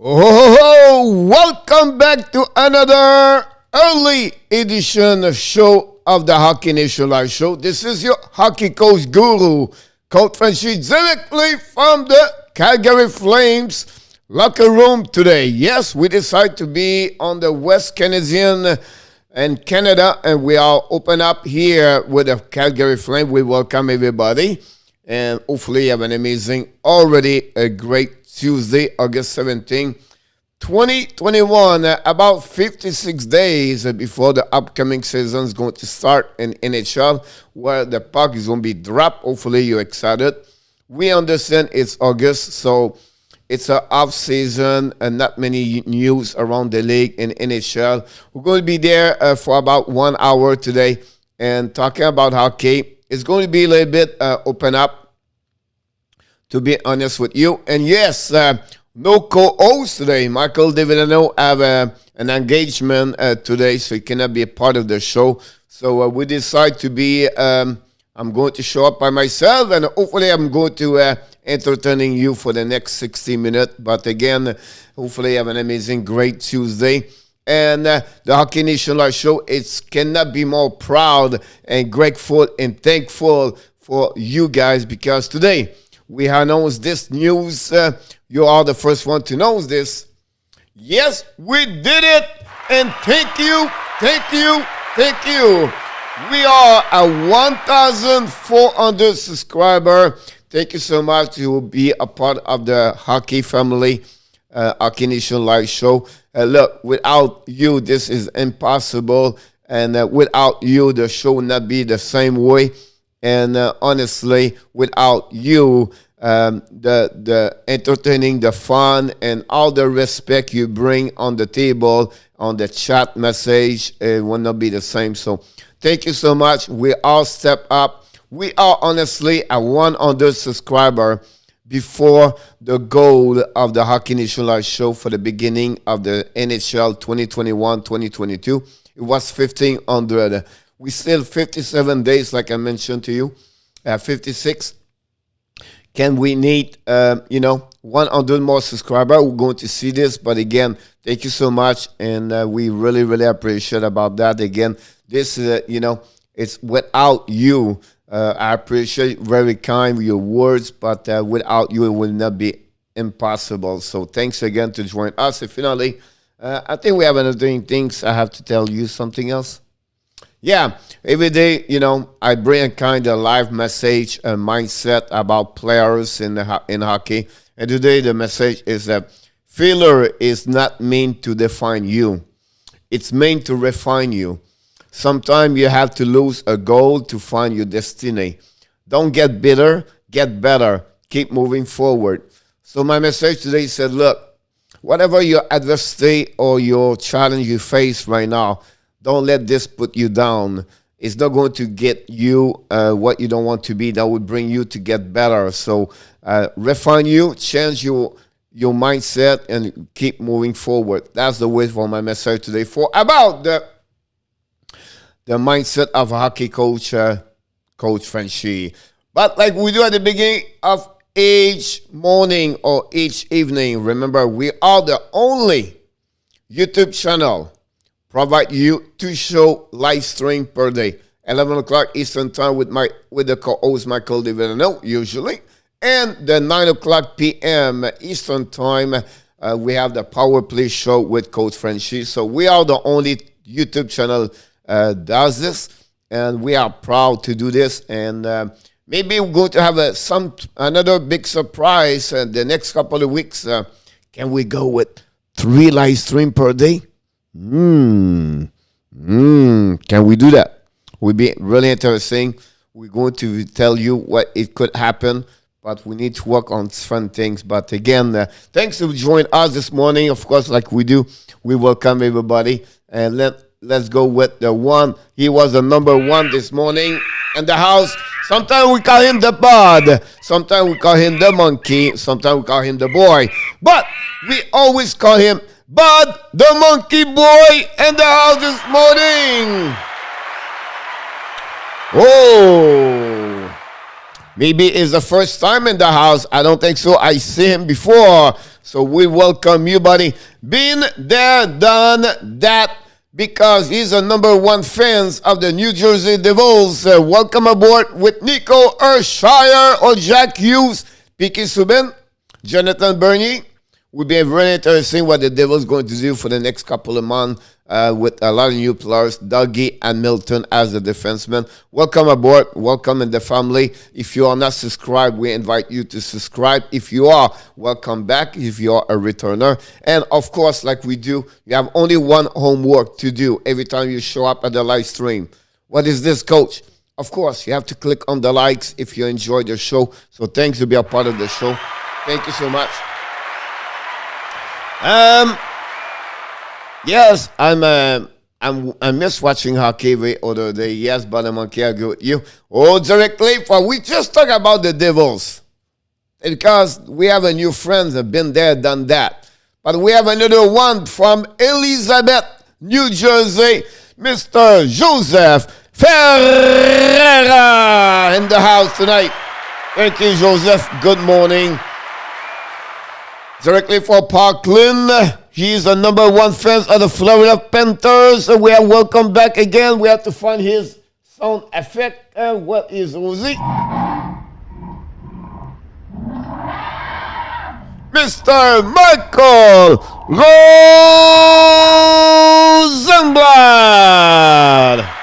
Oh, welcome back to another early edition of show of the Hockey Nation Live Show. This is your hockey coach guru, Coach Frenchy, directly from the Calgary Flames locker room today. Yes, we decided to be on the West Canadian and Canada, and we are open up here with the Calgary Flames. We welcome everybody, and hopefully you have an amazing, already a great Tuesday, August 17, 2021, about 56 days before the upcoming season is going to start in NHL, where the puck is going to be dropped. Hopefully you're excited. We understand it's August, so it's an off-season and not many news around the league in NHL. We're going to be there for about 1 hour today and talking about hockey. It's going to be a little bit open up, to be honest with you. And yes, no co-host today. Michael DeVillano have an engagement today, so he cannot be a part of the show. So we decide to be, I'm going to show up by myself, and hopefully I'm going to entertaining you for the next 60 minutes. But again, hopefully have an amazing, great Tuesday. And the Hockey Nation Live Show, it cannot be more proud and grateful and thankful for you guys, because today, we announced this news. You are the first one to know this. Yes, we did it. And thank you, thank you, thank you. We are a 1,400 subscriber. Thank you so much to be a part of the hockey family, Hockey Nation Live Show. Look, without you, this is impossible. And without you, the show would not be the same way. And honestly, without you, the entertaining, the fun, and all the respect you bring on the table, on the chat message, it will not be the same. So thank you so much. We all step up. We are honestly a 100 subscriber before the goal of the Hockey Nation Live Show for the beginning of the NHL 2021-2022. It was 1,500. We still 57 days, like I mentioned to you, 56. Can we need, 100 more subscribers? We're going to see this. But again, thank you so much. And we really, really appreciate about that. Again, this is, it's without you. I appreciate very kind your words, but without you, it will not be impossible. So thanks again to join us. And finally, I think we have another things. I have to tell you something else. Yeah, every day, I bring a kind of live message and mindset about players in hockey. And today the message is that failure is not meant to define you. It's meant to refine you. Sometimes you have to lose a goal to find your destiny. Don't get bitter, get better. Keep moving forward. So my message today said, look, whatever your adversity or your challenge you face right now, don't let this put you down. It's not going to get you what you don't want to be. That will bring you to get better. So refine you, change your mindset, and keep moving forward. That's the way for my message today for about the mindset of a hockey coach, Coach Frenchy. But like we do at the beginning of each morning or each evening, remember, we are the only YouTube channel provide you 2 show live stream per day. 11 o'clock Eastern time with the co-host Michael DeVillano, usually. And the 9 o'clock p.m. Eastern time, we have the Power Play show with Coach Frenchy. So we are the only YouTube channel does this. And we are proud to do this. And maybe we're going to have another big surprise the next couple of weeks. Can we go with 3 live stream per day? Can we do that? Will be really interesting. We're going to tell you what it could happen, but we need to work on fun things. But again, thanks for joining us this morning. Of course, like we do, we welcome everybody. And let's go with the one. He was the number 1 this morning in the house. Sometimes we call him the bud. Sometimes we call him the monkey. Sometimes we call him the boy. But we always call him Bud, the monkey boy, in the house this morning. Oh, maybe it's the first time in the house. I don't think so. I see him before. So we welcome you, buddy. Been there, done that, because he's a number one fans of the New Jersey Devils. Welcome aboard with Nico Urshire or Jack Hughes, Piquet Subban, Jonathan Bernier. We'll be very interesting what the Devils going to do for the next couple of months with a lot of new players, Dougie and Milton as the defenseman. Welcome aboard. Welcome in the family. If you are not subscribed, we invite you to subscribe. If you are, welcome back if you are a returner. And of course, like we do, you have only one homework to do every time you show up at the live stream. What is this, Coach? Of course, you have to click on the likes if you enjoyed the show. So thanks to be a part of the show. Thank you so much. Yes, I miss watching hockey the other day. Yes, but I'm okay. I agree with you. Oh, directly for we just talk about the Devils because we have a new friend that been there, done that. But we have another one from Elizabeth, New Jersey, Mr. Joseph Ferreira in the house tonight. Thank you, Joseph. Good morning. Directly for Parkland, he's the number one fan of the Florida Panthers. We are welcome back again. We have to find his sound effect. What is Rosie? Mr. Michael Rosenblatt.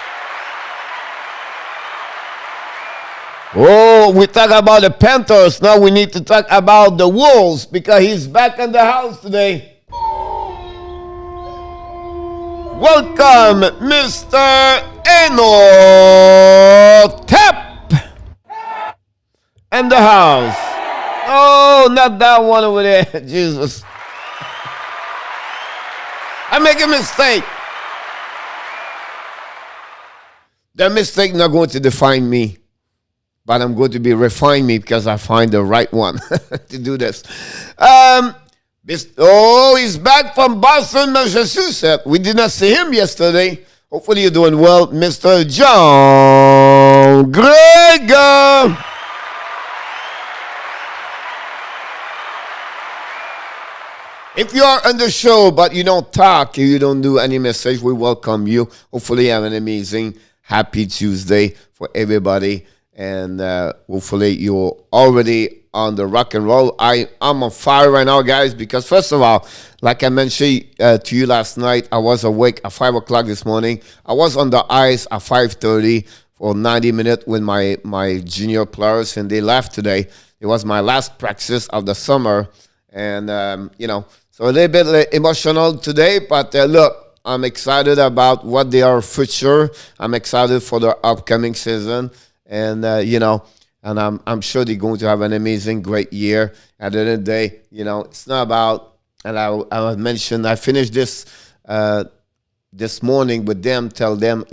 Oh, we talk about the Panthers. Now we need to talk about the Wolves because he's back in the house today. Welcome, Mr. Eno Tap in the house. Oh, not that one over there. Jesus. I make a mistake. That mistake not going to define me. But I'm going to be refine me because I find the right one to do this. He's back from Boston, Massachusetts. We did not see him yesterday. Hopefully you're doing well, Mr. John Gregor. If you are on the show but you don't talk, you don't do any message, we welcome you. Hopefully you have an amazing, happy Tuesday for everybody. And hopefully you're already on the rock and roll. I'm on fire right now, guys, because first of all, like I mentioned to you last night, I was awake at 5 o'clock this morning. I was on the ice at 5:30 for 90 minutes with my junior players, and they left today. It was my last practice of the summer. And, so a little bit emotional today, but look, I'm excited about what they are future. I'm excited for the upcoming season. And, and I'm sure they're going to have an amazing, great year. At the end of the day, it's not about, and I mentioned, I finished this morning with them, tell them,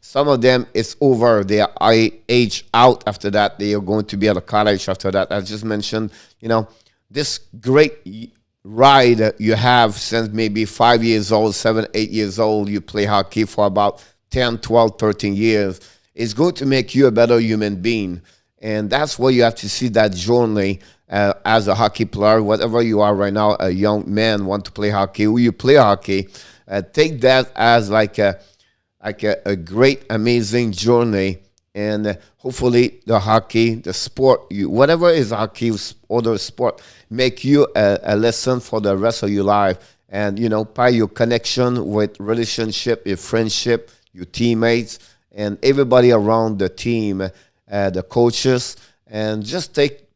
some of them, it's over. They are age out after that. They are going to be at a college after that. I just mentioned, this great ride you have since maybe 5 years old, 7, 8 years old, you play hockey for about 10, 12, 13 years. It's going to make you a better human being. And that's where you have to see that journey as a hockey player, whatever you are right now, a young man want to play hockey, who you play hockey, take that as like a great, amazing journey. And hopefully the hockey, the sport, whatever is hockey or the sport, make you a lesson for the rest of your life. And, by your connection with relationship, your friendship, your teammates, and everybody around the team, the coaches, and just take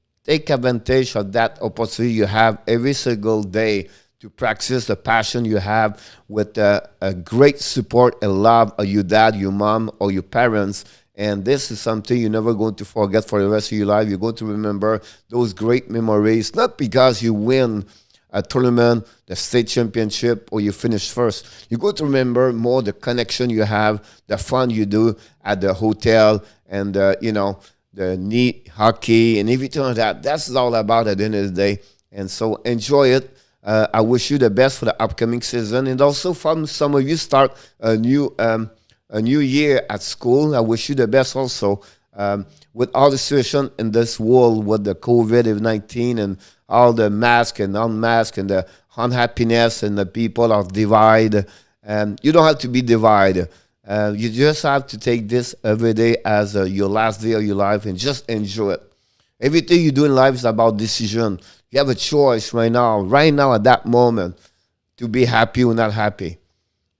advantage of that opportunity you have every single day to practice the passion you have with a great support and love of your dad, your mom, or your parents. And this is something you're never going to forget for the rest of your life. You're going to remember those great memories, not because you win a tournament, the state championship, or you finish first. You're going to remember more the connection you have, the fun you do at the hotel, and, the neat hockey and everything like that. That's all about at the end of the day. And so enjoy it. I wish you the best for the upcoming season. And also from some of you start a new year at school. I wish you the best also. With all the situation in this world with the COVID-19 and all the mask and unmask and the unhappiness and the people are divided, and you don't have to be divided. You just have to take this every day as your last day of your life and just enjoy it. Everything you do in life is about decision. You have a choice right now at that moment, to be happy or not happy.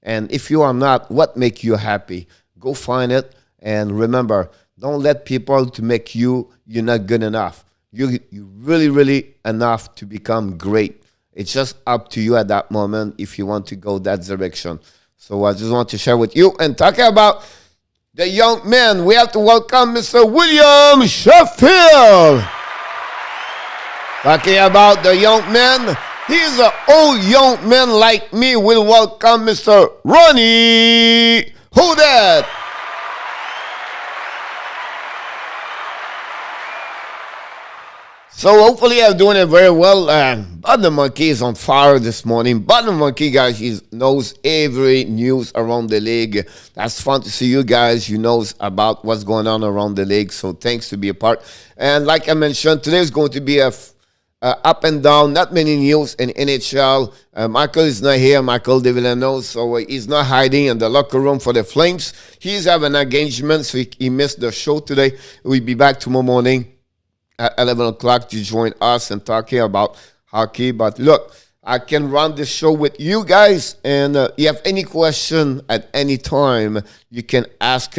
And if you are not, what makes you happy? Go find it. And remember, don't let people to make you're not good enough. You're really, really enough to become great. It's just up to you at that moment if you want to go that direction. So I just want to share with you and talking about the young men. We have to welcome Mr. William Sheffield. Talking about the young men. He's an old young man like me. We'll welcome Mr. Ronnie. Who that? So hopefully I'm doing it very well. But the Monkey is on fire this morning. But the Monkey, guys, he knows every news around the league. That's fun to see you guys. You know about what's going on around the league. So thanks to be a part. And like I mentioned, today is going to be a up and down. Not many news in NHL. Michael is not here. Michael de Villano, so he's not hiding in the locker room for the Flames. He's having an engagement, so he missed the show today. We'll be back tomorrow morning at 11 o'clock to join us and talking about hockey. But look, I can run this show with you guys, and you have any question at any time, you can ask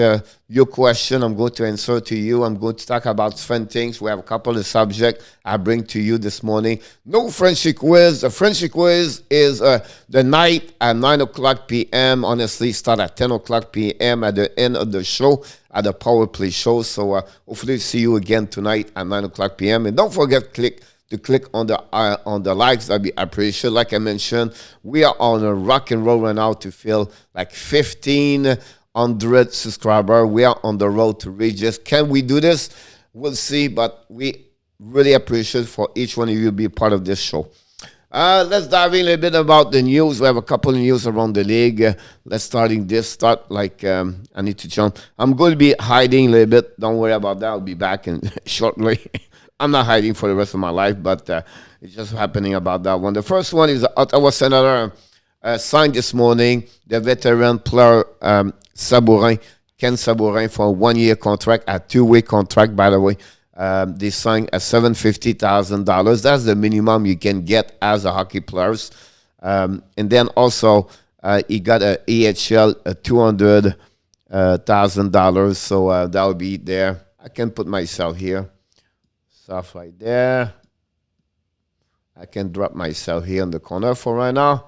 your question. I'm going to answer to you. I'm going to talk about different things. We have a couple of subjects I bring to you this morning. No Frenchy quiz. The Frenchy quiz is the night at 9 o'clock p.m. Honestly, start at 10 o'clock p.m. at the end of the show, at the Power Play show. So hopefully see you again tonight at 9 o'clock p.m. And don't forget to click on the likes. That'd be appreciated. Like I mentioned, we are on a rock and roll right now to fill like 1,500 subscribers. We are on the road to reach this. Can we do this? We'll see, but we really appreciate for each one of you to be part of this show. Let's dive in a little bit about the news. We have a couple of news around the league. Let's start like I need to jump. I'm going to be hiding a little bit. Don't worry about that. I'll be back shortly. I'm not hiding for the rest of my life, but it's just happening about that one. The first one is the Ottawa Senators signed this morning the veteran player Sabourin, Ken Sabourin, for a one-year contract, a two-way contract, by the way. They signed a $750,000. That's the minimum you can get as a hockey player. And then also he got a AHL $200,000. So that will be there. I can put myself here. Stuff right there. I can drop myself here in the corner for right now.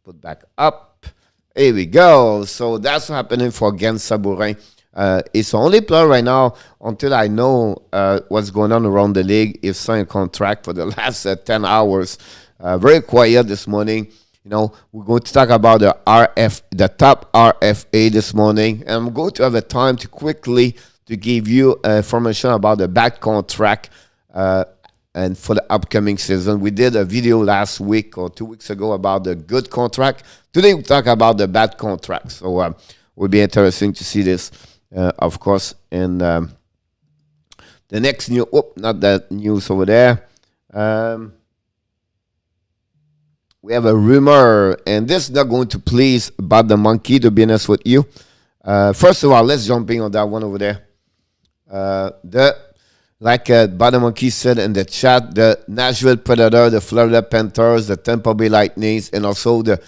Put back up. Here we go. So that's happening for Ken Sabourin. It's the only player right now, until I know what's going on around the league, is signed a contract for the last 10 hours. Very quiet this morning. You know, we're going to talk about the top RFA this morning. And I'm going to have a time to quickly to give you information about the bad contract and for the upcoming season. We did a video last week or 2 weeks ago about the good contract. Today we talk about the bad contract. So it will be interesting to see this, of course. And the next news, not that news over there. We have a rumor, and this is not going to please Bad the Monkey, to be honest with you. First of all, let's jump in on that one over there. Like Bad the Monkey said in the chat, the Nashville Predators, the Florida Panthers, the Tampa Bay Lightning, and also the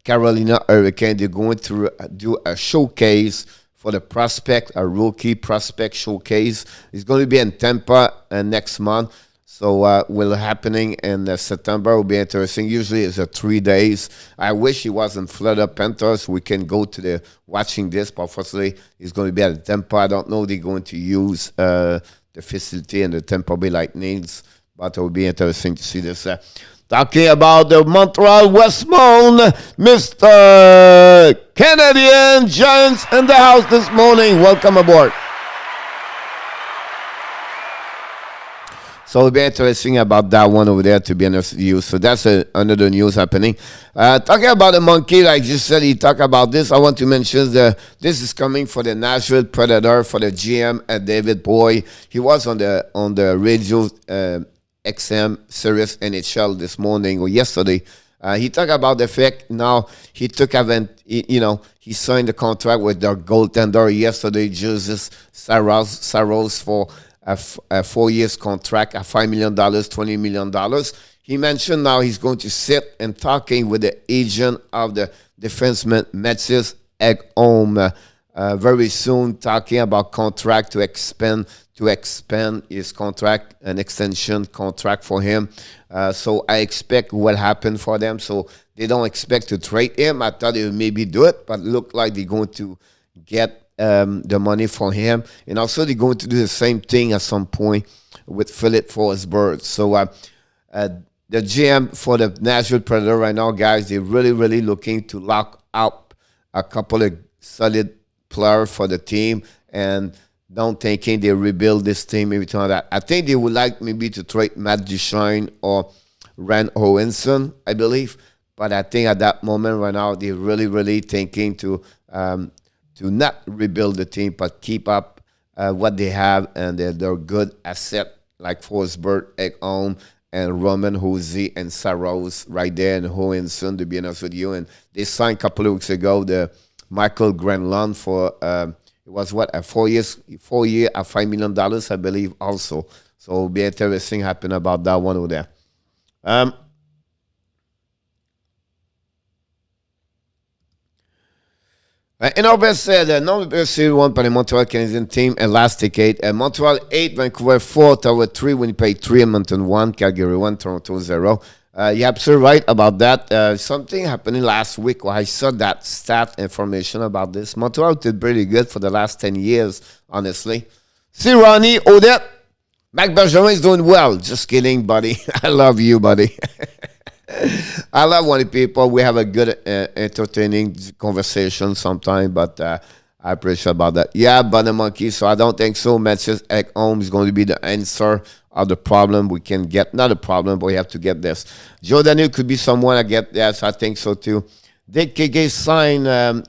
Carolina Hurricanes, they're going to do a showcase for the prospect, a rookie prospect showcase. It's going to be in Tampa next month. So will happening in September. Will be interesting. Usually it's 3 days. I wish it was in Florida Panthers. We can go to the watching this, but unfortunately it's going to be at Tampa. I don't know they're going to use the facility and the Tampa Bay Lightning, but it will be interesting to see this. Talking about the Montreal Westmount, Mr. Canadian Giants in the house this morning. Welcome aboard. So it'll be interesting about that one over there, to be honest with you. So that's another news happening. Talking about the monkey, like you said, he talked about this. I want to mention this is coming for the Nashville Predator, for the GM, David Boy. He was on the radio XM Sirius NHL this morning or yesterday. He talked about the fact now he he signed the contract with their goaltender yesterday, Jesus Saros, for a 4 years contract at $5 million, $20 million. He mentioned now he's going to sit and talking with the agent of the defenseman Mattias Ekholm very soon, talking about contract to expand his contract, an extension contract for him. So I expect what happened for them. So they don't expect to trade him. I thought they would maybe do it, but look like they're going to get the money for him. And also they're going to do the same thing at some point with Philip Forsberg. So the GM for the Nashville Predator right now, guys, they're really, really looking to lock up a couple of solid players for the team, and don't thinking they rebuild this team, everything like that. I think they would like maybe to trade Matt Duchene or Rand Hohenson, I believe. But I think at that moment right now, they're really, really thinking to not rebuild the team, but keep up what they have, and they're good asset like Forsberg, Ekholm, and Roman Hosey and Saros right there, and Hohenson, to be honest with you. And they signed a couple of weeks ago the Michael Granlund for it was a 4 year at $5 million, I believe, also. So it'll be interesting happen about that one over there. In our best the number best series won by the Montreal Canadiens team and last decade. Montreal 8, Vancouver 4, Ottawa 3, Winnipeg 3, Edmonton 1, Calgary 1, Toronto 0. You're absolutely right about that. Something happening last week where I saw that stat information about this. Montreal did pretty good for the last 10 years, honestly. See, Ronnie, Odette, Mac Bergeron is doing well. Just kidding, buddy. I love you, buddy. I love when people, we have a good, entertaining conversation sometimes, but I appreciate about that. Yeah, but the monkey, so I don't think so. Mattias Ekholm is going to be the answer of the problem we can get. Not a problem, but we have to get this. Joe Daniel could be someone I get. Yes, I think so too. Dick KK sign.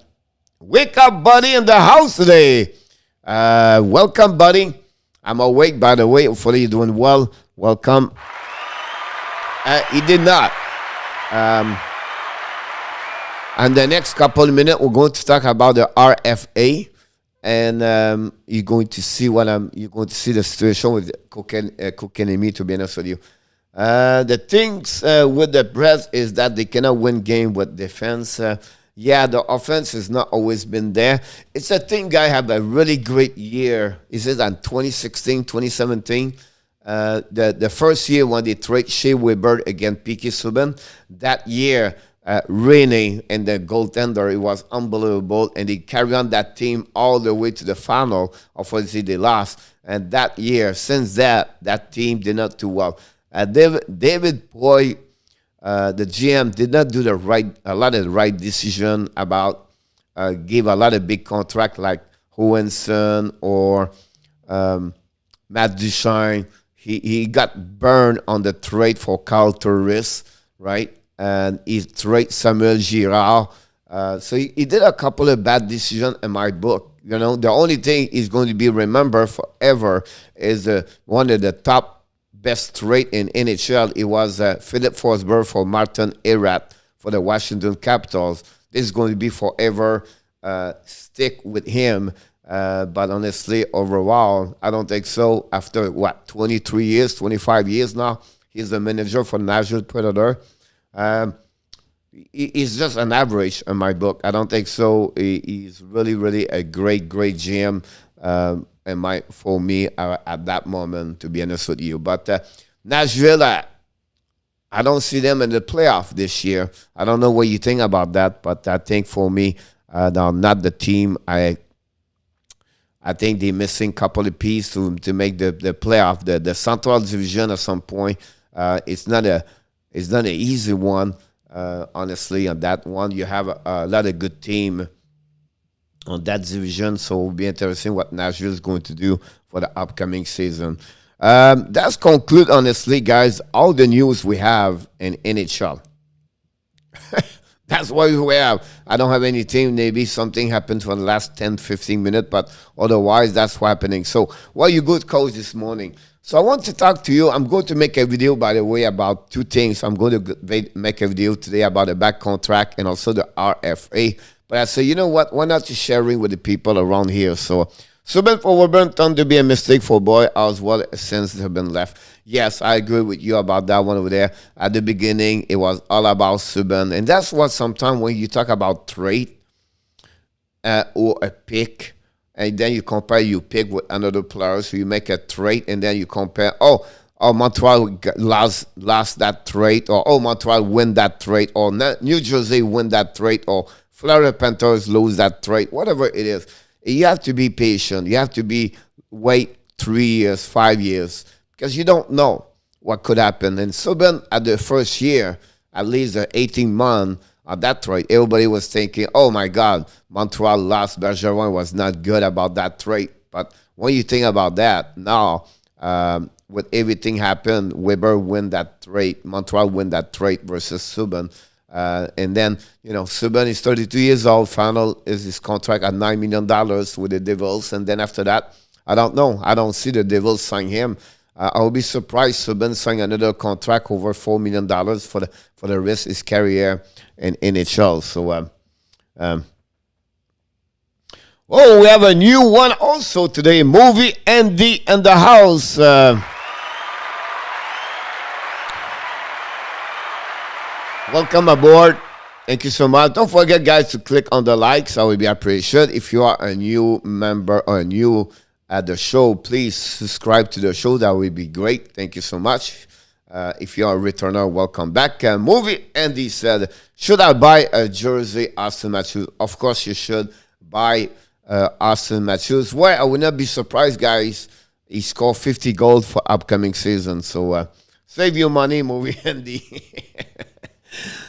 Wake up, buddy, in the house today. Welcome, buddy. I'm awake, by the way. Hopefully you're doing well. Welcome. He did not. And the next couple of minutes, we're going to talk about the RFA, and you're going to see you're going to see the situation with Kotkaniemi, to be honest with you. The things with the Preds is that they cannot win game with defense. Yeah, the offense has not always been there. It's a thing, guy have a really great year. Is it in 2016, 2017? The first year when they trade Shea Weber against Piquet Subban, that year, Rene and the goaltender, it was unbelievable, and they carried on that team all the way to the final. Obviously, they lost, and that year, since that team did not do well. David Boy, the GM, did not do a lot of the right decision about give a lot of big contract like Hohenson or Matt Duchene. He got burned on the trade for Carl Turris, right? And he traded Samuel Girard. So he did a couple of bad decisions in my book. You know, the only thing he's going to be remembered forever is one of the top best trade in NHL. It was Philip Forsberg for Martin Erat for the Washington Capitals. This is going to be forever stick with him. But honestly, overall, I don't think so. After, 23 years, 25 years now, he's the manager for Nashville Predator. He's just an average in my book. I don't think so. He's really, really a great, great GM for me at that moment, to be honest with you. But Nashville, I don't see them in the playoff this year. I don't know what you think about that, but I think for me, they're not the team I think they're missing a couple of pieces to make the playoff. The Central Division at some point, it's not an easy one, honestly. On that one, you have a lot of good team on that division, so it'll be interesting what Nashville is going to do for the upcoming season. That's conclude, honestly, guys, all the news we have in NHL. That's what we have. I don't have anything. Maybe something happened for the last 10, 15 minutes, but otherwise, that's what's happening. So, well, you good, coach, this morning. So I want to talk to you. I'm going to make a video, by the way, about two things. I'm going to make a video today about the back contract and also the RFA. But I say, you know what? Why not just sharing with the people around here? So, Subban for Woburn turned to be a mistake for Boy as well since they have been left. Yes, I agree with you about that one over there. At the beginning, it was all about Subban. And that's what sometimes when you talk about trade or a pick, and then you compare your pick with another player, so you make a trade, and then you compare, Montreal lost that trade, or Montreal win that trade, or New Jersey win that trade, or Florida Panthers lose that trade, whatever it is. You have to be patient. You have to wait 3 years, 5 years, because you don't know what could happen. And Subban, at the first year, at least the 18 months of that trade, everybody was thinking, oh my God, Montreal lost. Bergeron was not good about that trade. But when you think about that, now, with everything happened, Weber win that trade, Montreal win that trade versus Subban. And then, Subban is 32 years old. Final is his contract at $9 million with the Devils. And then after that, I don't know. I don't see the Devils sign him. I'll be surprised Subban sign another contract over $4 million for the rest of his career in NHL. So, we have a new one also today. Movie Andy in the house. Welcome aboard. Thank you so much. Don't forget, guys, to click on the likes. I will be appreciated. If you are a new member or new at the show, please subscribe to the show. That would be great. Thank you so much. If you are a returner, welcome back. Movie Andy said, should I buy a jersey, Austin Matthews? Of course, you should buy Austin Matthews. Well, I would not be surprised, guys. He scored 50 goals for upcoming season. So save your money, Movie Andy.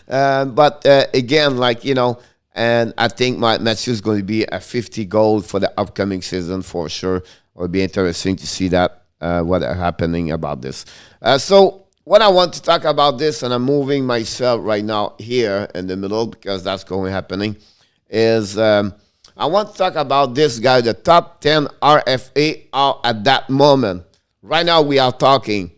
But again, and I think Matthews is going to be a 50 goal for the upcoming season for sure. It will be interesting to see that what are happening about this. So what I want to talk about this, and I'm moving myself right now here in the middle because that's going happening, is I want to talk about this guy, the top 10 RFA are at that moment. Right now we are talking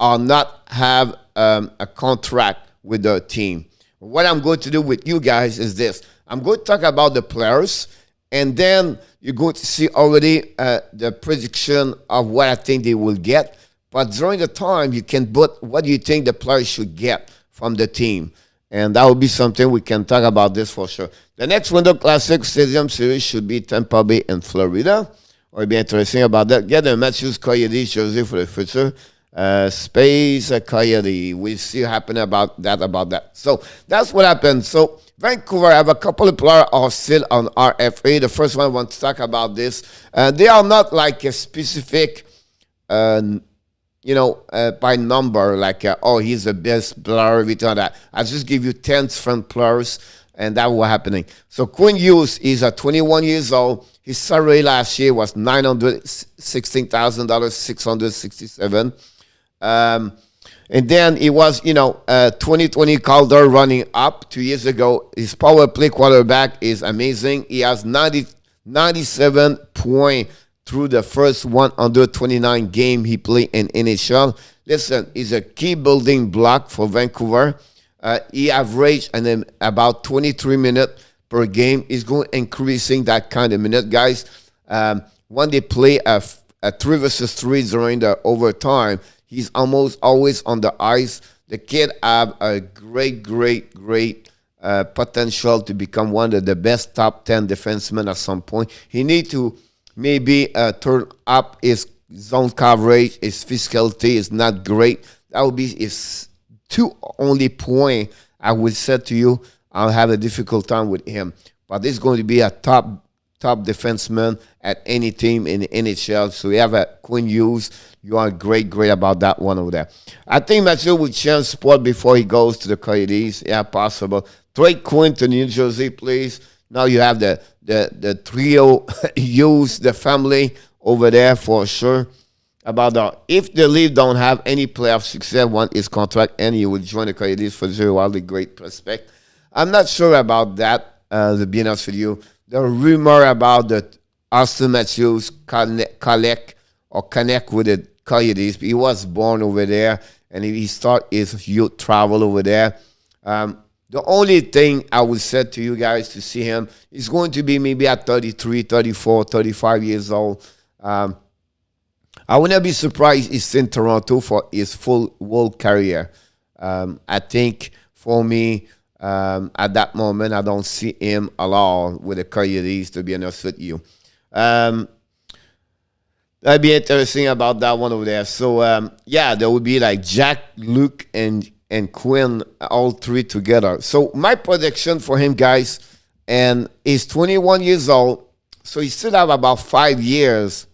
or not have a contract with the team. What I'm going to do with you guys is this. I'm going to talk about the players, and then you're going to see already the prediction of what I think they will get. But during the time, you can put what do you think the players should get from the team. And that will be something we can talk about this for sure. The next Window Classic Stadium Series should be Tampa Bay in Florida. It'll be interesting about that. Get the Matthews Coyotes jersey for the future. Space Coyote. We see happen about that. So that's what happened. So Vancouver have a couple of players are still on RFA. The first one I want to talk about this. They are not like a specific, by number, like, he's the best player, everything like that. I'll just give you 10 different players, and that's what's happening. So Quinn Hughes is 21 years old. His salary last year was $916,000, 667. And then it was, 2020 Calder running up 2 years ago. His power play quarterback is amazing. He has 97 points through the first 129 game he played in NHL. Listen, he's a key building block for Vancouver. He averaged about 23 minutes per game. He's going increasing that kind of minute, guys. When they play a 3 versus 3 during the overtime, he's almost always on the ice. The kid have a great potential to become one of the best top 10 defensemen at some point. He need to maybe turn up his zone coverage. His physicality is not great. That would be his two only point. I would say to you, I'll have a difficult time with him. But this is going to be a top defenseman at any team in the NHL. So we have a Quinn Hughes. You are great about that one over there. I think Matthew will change sport before he goes to the Coyotes. Yeah, possible. Trade Quinn to New Jersey, please. Now you have the trio Hughes, the family over there for sure. about that. If the Leafs don't have any playoff success once his contract ends, he will join the Coyotes for the wildly great prospect. I'm not sure about that, to be honest with you. The rumor about the Austin Matthews connect with the Coyotes. He was born over there, and he started his youth travel over there. The only thing I would say to you guys to see him is going to be maybe at 33, 34, 35 years old. I would not be surprised he's in Toronto for his full world career. I think for me, at that moment, I don't see him at all with the Coyotes, to be honest with you. That'd be interesting about that one over there. So, yeah, there would be like Jack, Luke, and Quinn, all three together. So my prediction for him, guys, and he's 21 years old, so he still have about 5 years,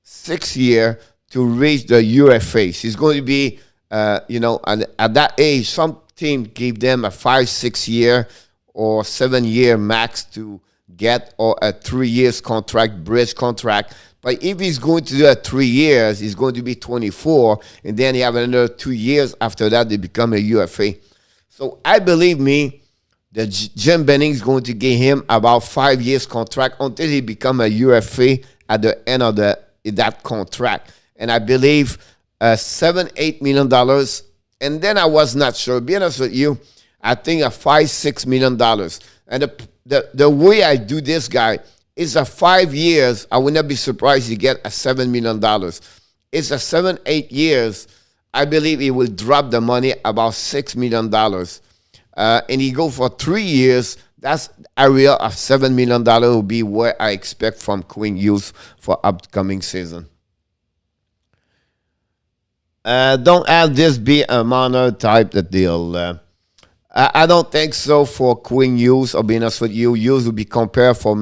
6 years to reach the UFAs. He's going to be, at that age, some team give them a 5-6 year or 7 year max to get, or a 3 years contract, bridge contract. But if he's going to do it 3 years, he's going to be 24, and then he have another 2 years after that they become a UFA. So I believe me that Jim Benning is going to give him about 5 years contract until he become a UFA at the end of that contract. And I believe $7-8 million. And then I was not sure. Be honest with you, I think a $5-6 million. And the way I do this, guy, is a 5 years. I would not be surprised he get a $7 million. It's a 7-8 years. I believe he will drop the money about $6 million. And he go for 3 years. That's area of $7 million will be where I expect from Quinn Hughes for upcoming season. Don't have this be a minor type of deal. I don't think so for Quinn Hughes, or being honest with you. Hughes will be compared for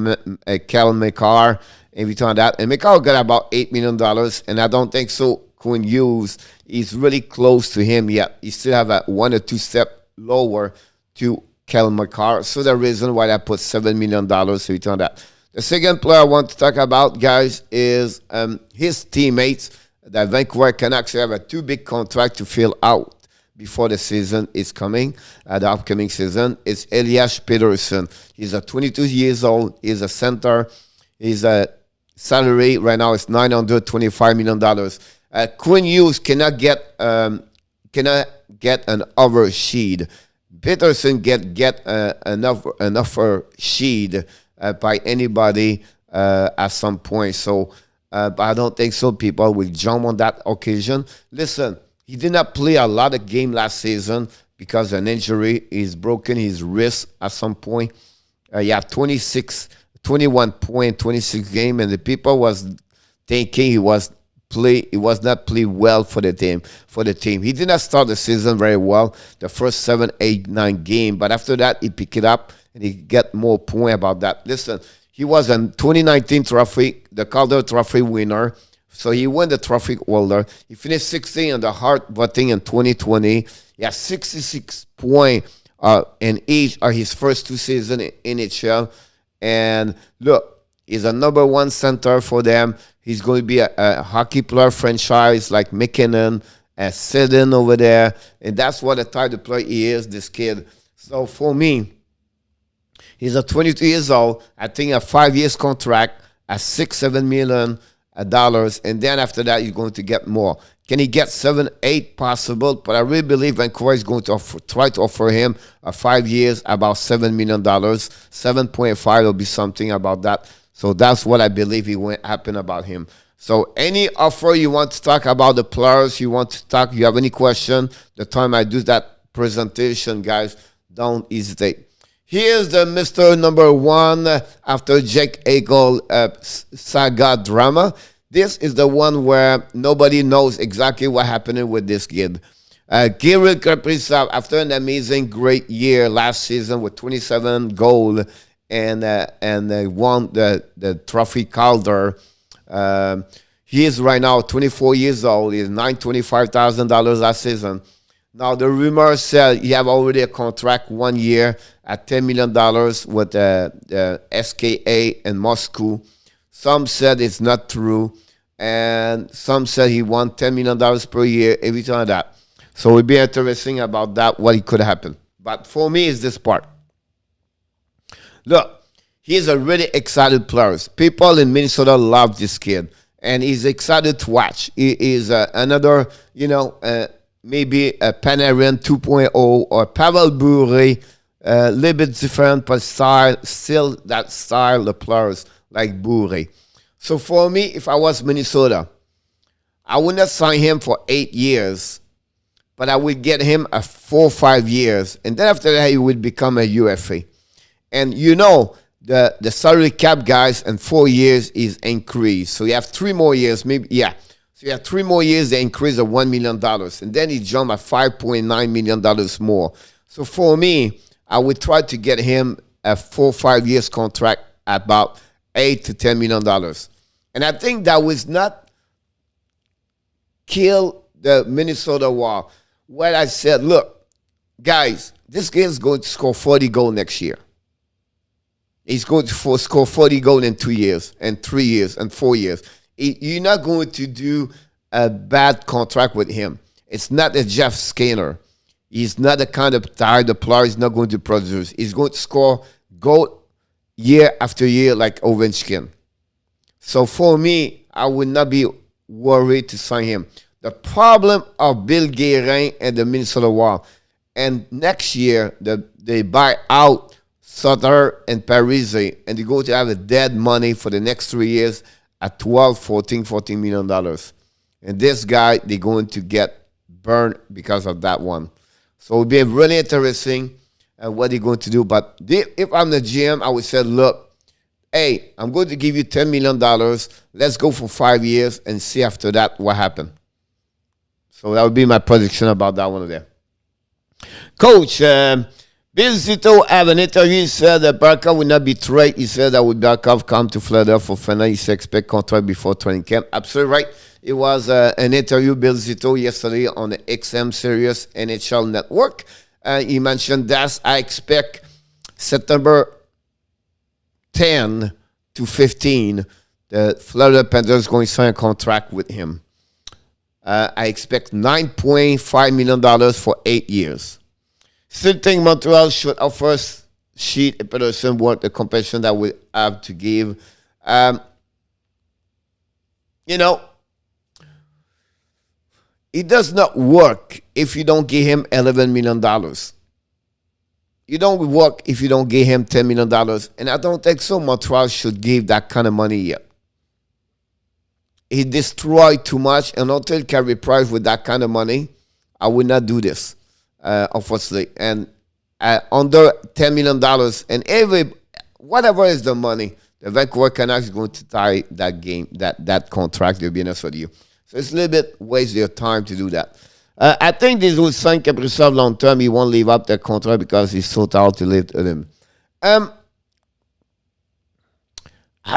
Cal McCarr, everything like that. And McCarr got about $8 million, and I don't think so Quinn Hughes is really close to him yet. He still have a 1 or 2 step lower to Cal McCarr. So the reason why I put $7 million, everything like that. The second player I want to talk about, guys, is his teammates. The Vancouver Canucks have a 2 big contract to fill out before the season is coming, the upcoming season. It's ELIAS PETTERSSON. He's 22 years old. He's a center. His salary right now is $925 million. Quinn Hughes cannot get an oversheed. Pettersson get an offer sheet by anybody at some point. So, but I don't think so. People will jump on that occasion. Listen, he did not play a lot of game last season because of an injury. He's broken his wrist at some point. He had 21 point, 26 game, and the people was thinking he was not play well for the team. He did not start the season very well, the first 7, 8, 9 game, but after that he picked it up and he get more point about that. Listen, he was a 2019 trophy, the Calder Trophy winner. So he won the trophy holder. He finished 16 on the Hart voting in 2020. He has 66 points in each of his first 2 seasons in NHL. And look, he's a number 1 center for them. He's going to be a hockey player franchise like McKinnon, Sidden over there. And that's what the type of player he is, this kid. So for me, he's 22 years old. I think a 5 years contract at $6-7 million. And then after that, he's going to get more. Can he get 7-8 possible? But I really believe Vancouver is going to try to offer him a 5 years, about $7 million. 7.5 will be something about that. So that's what I believe it will happen about him. So any offer you want to talk about the players, you want to talk, you have any question, the time I do that presentation, guys, don't hesitate. Here's the Mr. Number 1 after Jake Eichel saga drama. This is the one where nobody knows exactly what happened with this kid. KIRILL KAPRISOV, after an amazing, great year last season with 27 goals and won the trophy Calder. He is right now 24 years old. He's $925,000 last season. Now, the rumor said he have already a contract 1 year at $10 million with the SKA in Moscow. Some said it's not true. and some said he won $10 million per year, everything like that. So it would be interesting about that, what it could happen. But for me, it's this part. Look, he's a really excited player. People in Minnesota love this kid, and he's excited to watch. He is another, maybe a Panarin 2.0 or Pavel Bure, a little bit different, but still that style of players like Bure. So for me, if I was Minnesota, I would not sign him for 8 years, but I would get him a 4 or 5 years, and then after that, he would become a UFA. And the salary cap, guys, in 4 years is increased. So you have 3 more years, maybe, yeah. So you have 3 more years, they increase of $1 million. And then he jumped at $5.9 million more. So for me, I would try to get him a 4 or 5 years contract at about $8 to $10 million. And I think that was not kill the Minnesota Wild. What I said, look, guys, this guy is going to score 40 goals next year. He's going to score 40 goals in 2 years, and 3 years, and 4 years. You're not going to do a bad contract with him. It's not a Jeff Skinner. He's not the kind of type of player. He's not going to produce. He's going to score goal year after year like Ovechkin. So for me, I would not be worried to sign him. The problem of Bill Guerin and the Minnesota Wild, and next year they buy out Sutter and Parise, and they're going to have a dead money for the next 3 years at $14 million. And this guy, they're going to get burned because of that one. So it'll be really interesting what they're going to do. But if I'm the GM, I would say, look, hey, I'm going to give you $10 million. Let's go for 5 years and see after that what happened. So that would be my prediction about that one there. Coach, Bill Zito have an interview. He said that Barkov will not be traded. He said that would Barkov come to Florida for final. He expect contract before training camp. Absolutely right. It was an interview, Bill Zito, yesterday on the XM Sirius NHL Network. He mentioned that I expect September 10 to 15, the Florida Panthers going to sign a contract with him. I expect $9.5 million for 8 years. Still think Montreal should offer Sheet and Pettersson what the compensation that we have to give. It does not work if you don't give him $11 million. You don't work if you don't give him $10 million. And I don't think so Montreal should give that kind of money yet. He destroyed too much, and until Carey Price with that kind of money, I would not do this, unfortunately. And under $10 million, and whatever is the money, the Vancouver Canucks is going to tie that game, that contract, to be honest with you. So it's a little bit waste your time to do that. I think this will sign KAPRISOV long term. He won't leave up the contract because he's so tired to live with him. I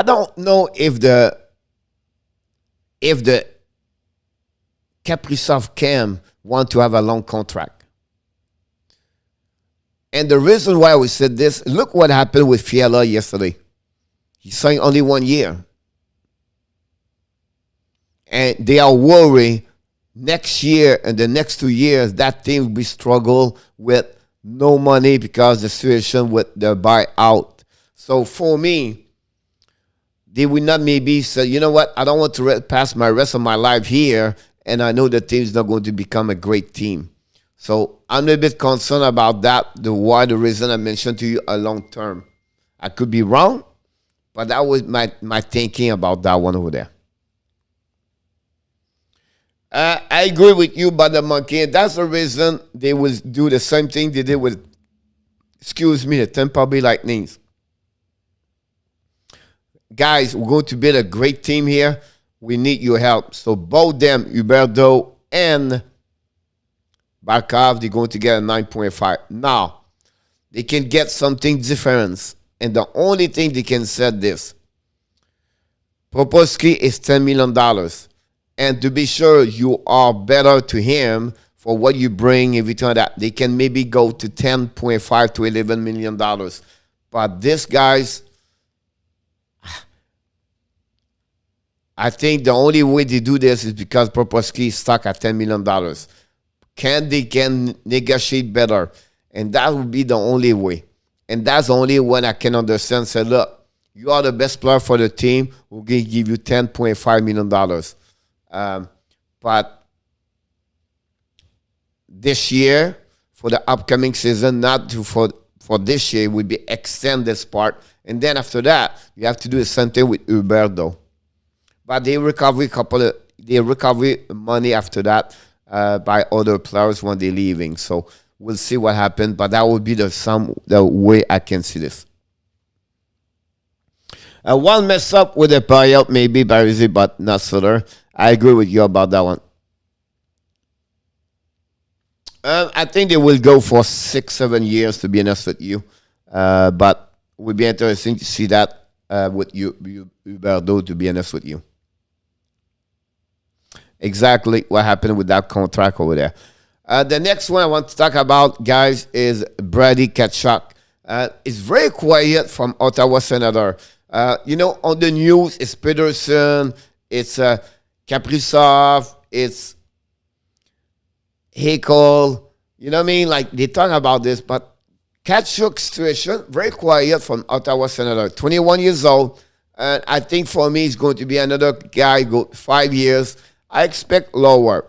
don't know if the KAPRISOV camp want to have a long contract. And the reason why we said this, look what happened with Fiala yesterday. He signed only 1 year. And they are worried next year and the next 2 years that team will be struggle with no money because the situation with the buyout. So for me, they will not maybe say, you know what, I don't want to pass my rest of my life here, and I know the team is not going to become a great team. So I'm a bit concerned about that, the reason I mentioned to you a long term. I could be wrong, but that was my thinking about that one over there. I agree with you about the monkey. That's the reason they will do the same thing they did with, the Tampa Bay Lightning. Guys, we're going to build a great team here. We need your help. So both them, Huberdeau and Barkov, they're going to get a 9.5. Now, they can get something different. And the only thing they can say this. Proposky is $10 million. And to be sure you are better to him for what you bring, everything like that, they can maybe go to $10.5 to $11 million. But this guy's, I think the only way they do this is because Proposky is stuck at $10 million. Can negotiate better? And that would be the only way. And that's the only one I can understand. Say, look, you are the best player for the team. We're going to give you $10.5 million. But this year, for the upcoming season, not to, for this year, would be extend this part. And then after that, you have to do the same thing with Huberdeau. But they recover money after that by other players when they're leaving. So we'll see what happens. But that would be the way I can see this. One mess up with the buyout, maybe Barisi, but not Sutter. I agree with you about that one. I think they will go for 6-7 years, to be honest with you. But it would be interesting to see that with Huberdeau, to be honest with you. Exactly what happened with that contract over there. The next one I want to talk about, guys, is Brady Tkachuk. It's very quiet from Ottawa Senators. On the news, it's PETTERSSON, it's KAPRISOV, it's HUGHES. You know what I mean? Like, they talk about this, but Tkachuk situation, very quiet from Ottawa Senators. 21 years old. And I think for me, he's going to be another guy, go 5 years. I expect lower.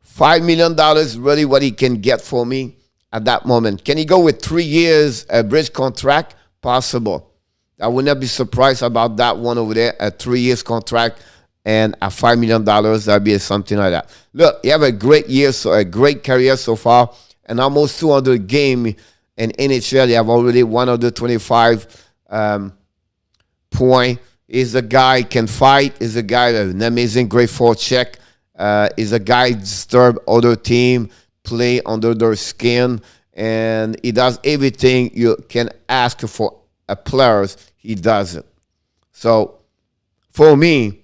$5 million is really what he can get for me at that moment. Can he go with 3 years, a bridge contract? Possible. I would not be surprised about that one over there, a 3 years contract and a $5 million. That'd be something like that. Look, you have a great year, so a great career so far, and almost 200 games in NHL. You have already 125 points. He's a guy can fight. He's a guy with an amazing, great forecheck. He's a guy disturb other team, play under their skin, and he does everything you can ask for a players. He does it. So for me,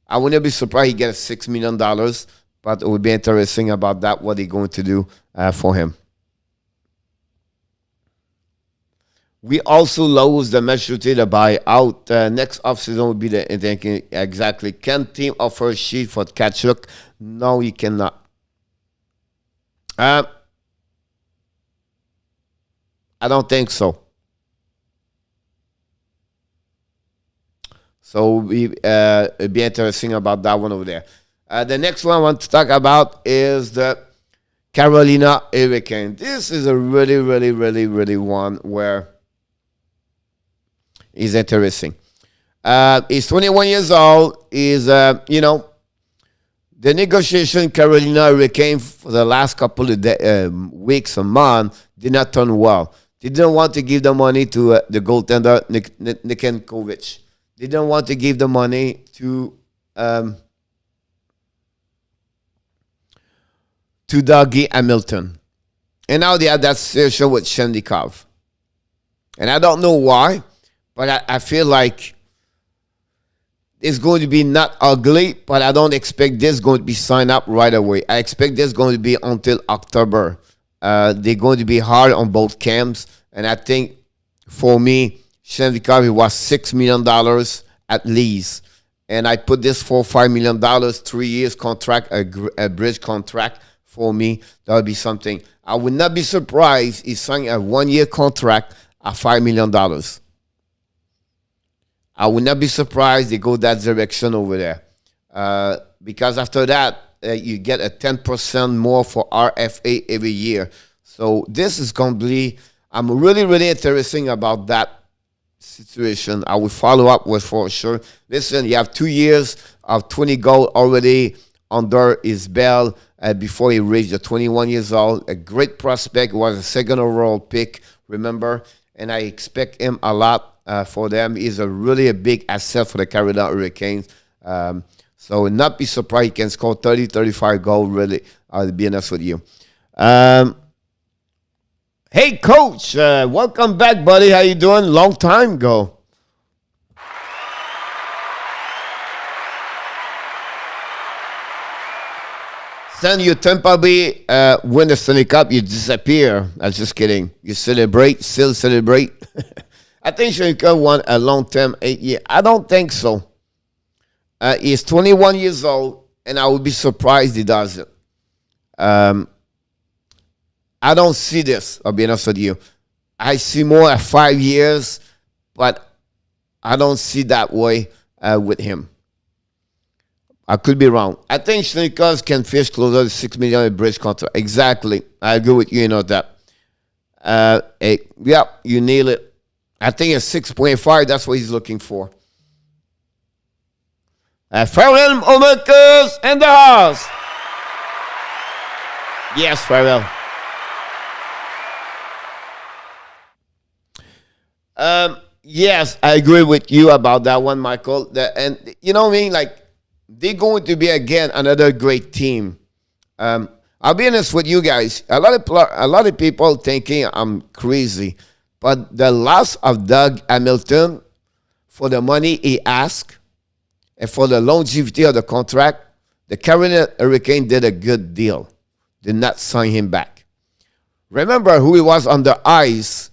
I wouldn't be surprised he gets $6 million, but it would be interesting about that, what they're going to do for him. We also lose the maturity to buy out. Next offseason will be the thinking exactly. Can team offer a sheet for Tkachuk? No, you cannot. I don't think so. So it'd be interesting about that one over there. The next one I want to talk about is the Carolina Hurricanes. This is a really, really, really, really one where is interesting. He's 21 years old. He's, the negotiation Carolina Hurricanes for the last couple of weeks or months did not turn well. They didn't want to give the money to the goaltender, Nikenkovic. They didn't want to give the money to Dougie Hamilton. And now they have that situation with Shendikov. And I don't know why. But I feel like it's going to be not ugly, but I don't expect this going to be signed up right away. I expect this going to be until October. They're going to be hard on both camps. And I think, for me, Shendikov was $6 million at least. And I put this for $5 million, 3 years contract, a bridge contract for me. That would be something. I would not be surprised if he signed a 1 year contract at $5 million. I would not be surprised they go that direction over there. Because after that, you get a 10% more for RFA every year. So this is going to be, I'm really, really interested about that situation. I will follow up with for sure. Listen, you have 2 years of 20 goals already under his belt before he reached the 21 years old. A great prospect, was a second overall pick, remember? And I expect him a lot. For them, he's really a big asset for the Carolina Hurricanes. So not be surprised he can score 30, 35 goals, really, I'll be honest with you. Hey, Coach, welcome back, buddy. How you doing? Long time ago. Send you Tampa Bay win the Stanley Cup, you disappear. I'm just kidding. You celebrate, still celebrate. I think Shanker won a long-term 8 year. I don't think so. He's 21 years old, and I would be surprised he does it. I don't see this, I'll be honest with you. I see more at 5 years, but I don't see that way with him. I could be wrong. I think Sneakers can fish closer to $6 million bridge contract. Exactly. I agree with you, that. Yeah, you nail it. I think it's 6.5. That's what he's looking for. Farrell Omakers in the house. Yes, Farrell. Yes, I agree with you about that one, Michael. And you know what I mean? Like, they're going to be, again, another great team. I'll be honest with you guys. A lot of people thinking I'm crazy. But the loss of Doug Hamilton for the money he asked and for the longevity of the contract, the Carolina Hurricanes did a good deal. Did not sign him back. Remember who he was on the ice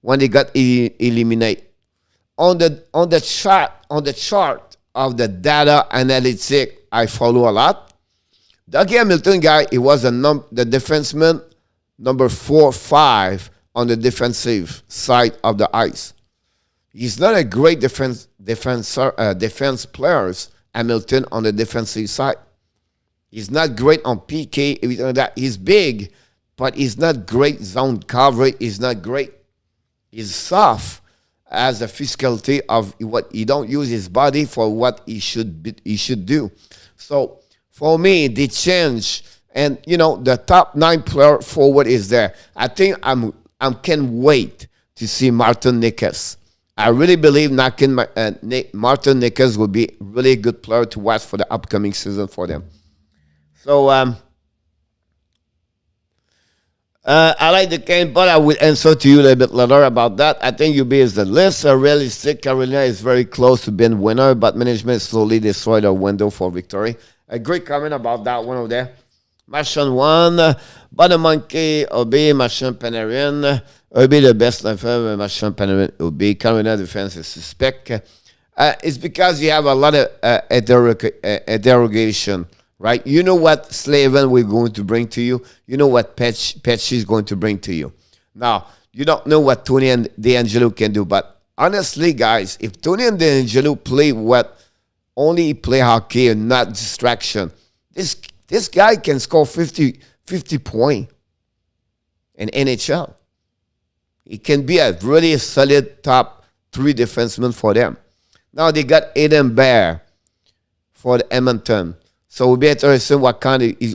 when they got eliminated. On the chart of the data analytics I follow a lot, Doug Hamilton guy, he was the defenseman number 4-5 on the defensive side of the ice. He's not a great defense players, Hamilton, on the defensive side. He's not great on PK, everything like that. He's big, but he's not great zone coverage. He's not great. He's soft as a physicality of what he don't use his body for what he should do. So for me, they change, and the top 9 player forward is there. I think I can't wait to see Martin Necas. I really believe Martin Necas will be really a good player to watch for the upcoming season for them. So I like the game, but I will answer to you a little bit later about that. I think UB is the list. Realistic, Carolina is very close to being winner, but management slowly destroyed their window for victory. A great comment about that one over there. Machin 1, but the monkey, Obi, Machin Panarin. Obi the best ever, Machin Panarin, Obi. Carolina defense is suspect. It's because you have a lot of interrogation, right? You know what Slavin we're going to bring to you. You know what Petchy is going to bring to you. Now, you don't know what Tony and D'Angelo can do, but honestly, guys, if Tony and D'Angelo play only play hockey and not distraction, this guy can score 50 points in NHL. He can be a really solid top 3 defenseman for them. Now they got Aiden Bear for the Edmonton. So we'll be interested what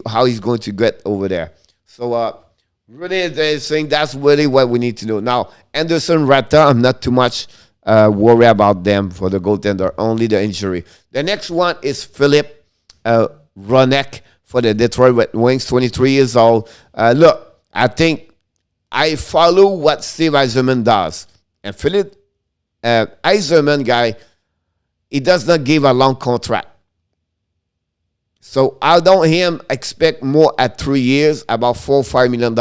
how he's going to get over there. So really interesting. That's really what we need to know. Now, Anderson Rata, I'm not too much worried about them for the goaltender, only the injury. The next one is Philip Hronek for the Detroit Red Wings, 23 years old. Look, I think I follow what Steve Yzerman does. And Philip Yzerman guy, he does not give a long contract. So I don't expect more at 3 years, about $4 or $5 million.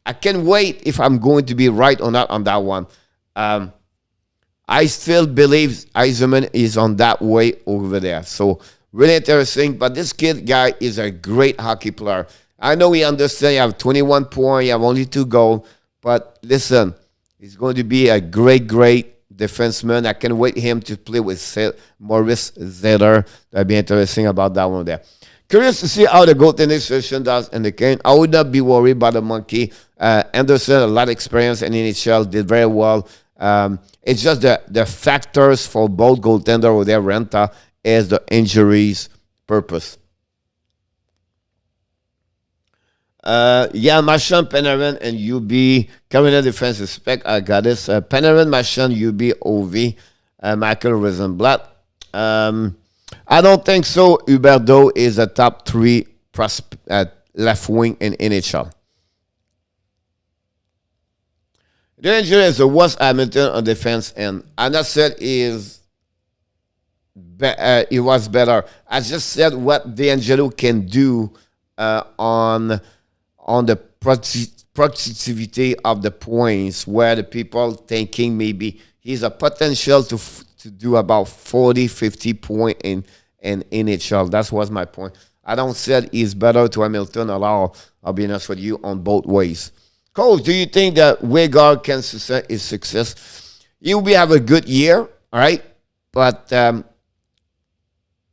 I can't wait if I'm going to be right or not on that one. I still believe Yzerman is on that way over there. So really interesting. But this kid guy is a great hockey player. I know he understands. You have 21 points. You have only 2 goals. But listen, he's going to be a great defenseman. I can't wait him to play with Maurice Zeller. That'll be interesting about that one there. Curious to see how the goaltending situation does in the game. I would not be worried about the monkey. Anderson, a lot of experience in NHL, did very well. It's just the factors for both goaltender or their Renta is the injuries purpose. Machin, Panarin, and UB. Carolina defense respect. I got this. Panarin, Machin, UB, OV. Michael Rosenblatt. I don't think so. Huberdeau is a top 3 left wing in NHL. The injury is the worst Hamilton on defense, and I'm not said he was better. I just said what D'Angelo can do on the productivity of the points, where the people thinking maybe he's a potential to do about 40, 50 points in NHL. That was my point. I don't say he's better to Hamilton at all. I'll be honest with you on both ways. Coach, do you think that Weghorst can sustain his success? He will have a good year, all right? But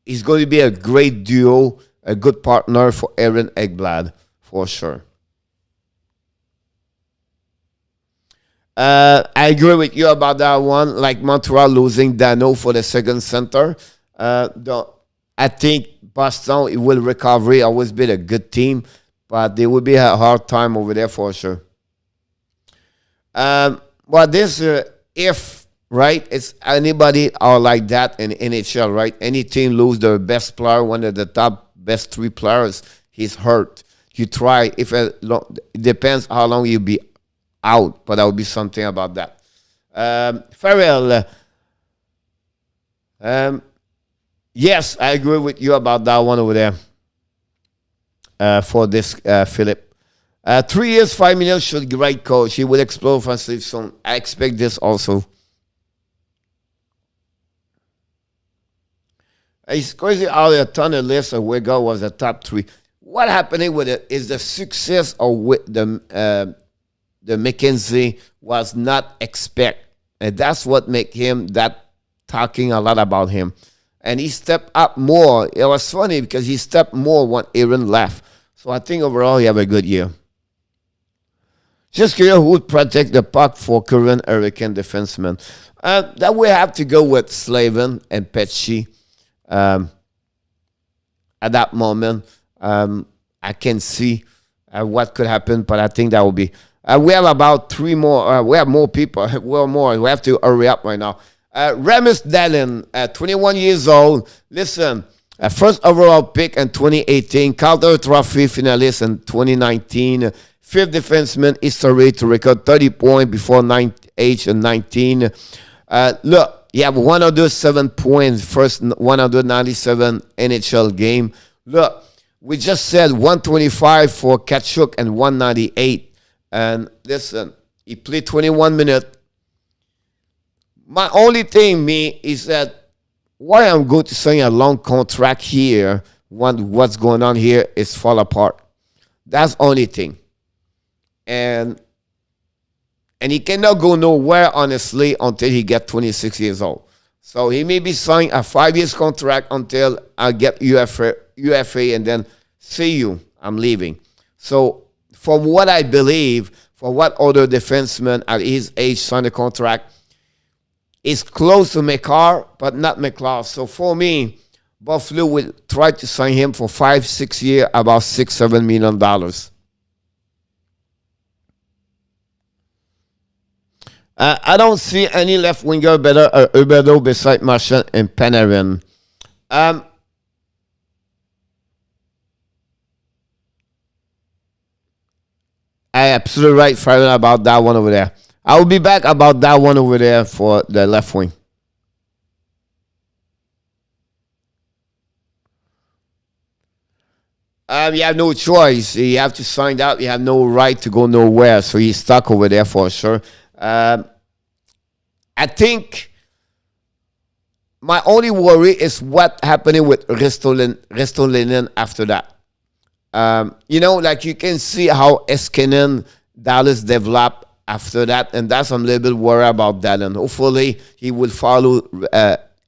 he's going to be a great duo, a good partner for Aaron Ekblad, for sure. I agree with you about that one. Like Montreal losing Dano for the second center. I think Boston, it will recover. Always been a good team, but they will be a hard time over there for sure. Well, this if right, it's anybody are like that in NHL, right? Any team lose their best player, one of the top best 3 players, he's hurt. You try if it depends how long you be out, but that would be something about that. Farrell, yes, I agree with you about that one over there. For this, Philip. 3 years, $5 million should be great coach. He will explode offensively soon. I expect this also. It's crazy how a ton of lists of Weghorst was the top 3. What happening with it is the success of with the McKenzie was not expect. And that's what make him that talking a lot about him. And he stepped up more. It was funny because he stepped more when Aaron left. So I think overall he have a good year. Just curious who would protect the puck for current Hurricane defensemen. That we have to go with Slavin and Petchy. At that moment, I can see what could happen, but I think that will be. We have about 3 more. We have more people. Well, more. We have to hurry up right now. Rasmus Dahlin, 21 years old. Listen, first overall pick in 2018, Calder Trophy finalist in 2019. 5th defenseman history to record 30 points before age of 19. Look, you have 107 points, first 197 NHL game. Look, we just said 125 for Tkachuk and 198. And listen, he played 21 minutes. My only thing, is that why I'm going to sign a long contract here when what's going on here is fall apart. That's the only thing. And he cannot go nowhere, honestly, until he gets 26 years old. So he may be signing a 5-year contract until I get UFA and then see you, I'm leaving. So from what I believe, for what other defensemen at his age sign a contract, is close to McCarr, but not McLeod. So for me, Buffalo will try to sign him for 5-6 years, about $6-7 million. I don't see any left winger better Huberdeau beside Marchand and Panarin. I absolutely right, Farrell, about that one over there. I will be back about that one over there for the left wing. You have no choice. You have to sign out. You have no right to go nowhere. So he's stuck over there for sure. I think my only worry is what happening with Ristolainen after that. Like you can see how Eskinen, Dallas developed after that, and that's I'm a little bit worried about that. And hopefully he will follow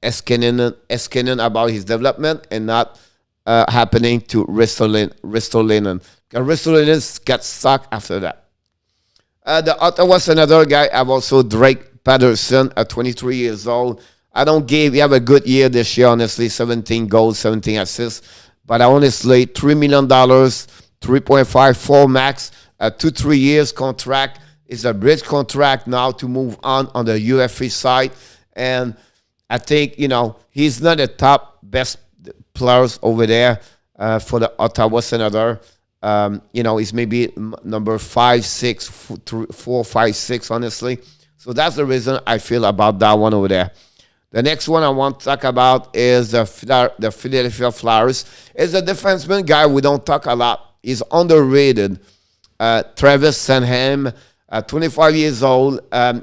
Eskinen about his development and not happening to Ristolainen. Because Ristolainen got stuck after that. The Ottawa Senators guy have also Drake Patterson at 23 years old. He have a good year this year, honestly, 17 goals, 17 assists. But honestly, $3 million, 3.54 max, 2-3 years contract. It's a bridge contract now to move on the UFA side. And I think, he's not the top best players over there for the Ottawa Senators. He's maybe number 5, 6, 4, 5, 6, honestly. So that's the reason I feel about that one over there. The next one I want to talk about is the Philadelphia Flyers. It's a defenseman guy we don't talk a lot. He's underrated. Travis Sanheim, 25 years old.